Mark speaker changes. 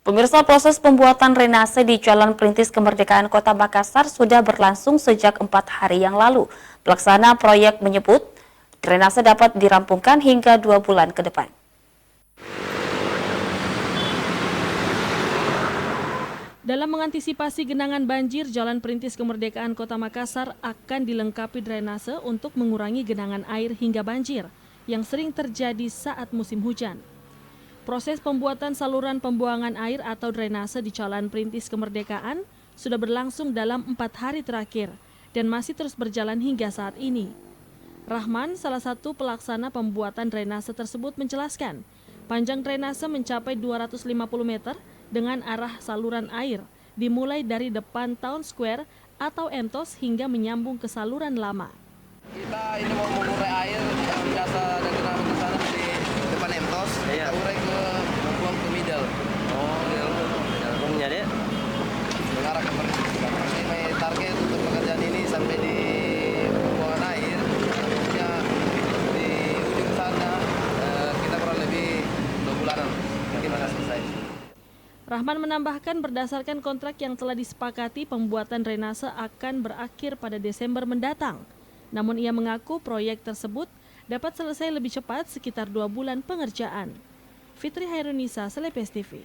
Speaker 1: Pemirsa, proses pembuatan drainase di Jalan Perintis Kemerdekaan Kota Makassar sudah berlangsung sejak 4 hari yang lalu. Pelaksana proyek menyebut drainase dapat dirampungkan hingga 2 bulan ke depan.
Speaker 2: Dalam mengantisipasi genangan banjir, Jalan Perintis Kemerdekaan Kota Makassar akan dilengkapi drainase untuk mengurangi genangan air hingga banjir yang sering terjadi saat musim hujan. Proses pembuatan saluran pembuangan air atau drainase di Jalan Perintis Kemerdekaan sudah berlangsung dalam 4 hari terakhir dan masih terus berjalan hingga saat ini. Rahman, salah satu pelaksana pembuatan drainase tersebut, menjelaskan panjang drainase mencapai 250 meter dengan arah saluran air dimulai dari depan Town Square atau Entos hingga menyambung ke saluran lama.
Speaker 3: Kita ini mau mengurai air yang biasa ada genangan ke sana di depan Entos, kita urai ke buang ke middle.
Speaker 4: Umumnya deh
Speaker 3: Mengarah ke Perintis. Target untuk pekerjaan ini sampai di pembuangan air, tentunya di ujung sana kita kurang lebih 2 bulanan mungkin akan selesai.
Speaker 2: Rahman menambahkan berdasarkan kontrak yang telah disepakati, pembuatan drainase akan berakhir pada Desember mendatang. Namun ia mengaku proyek tersebut dapat selesai lebih cepat, sekitar 2 bulan pengerjaan. Fitri Hairunisa, Selepes TV.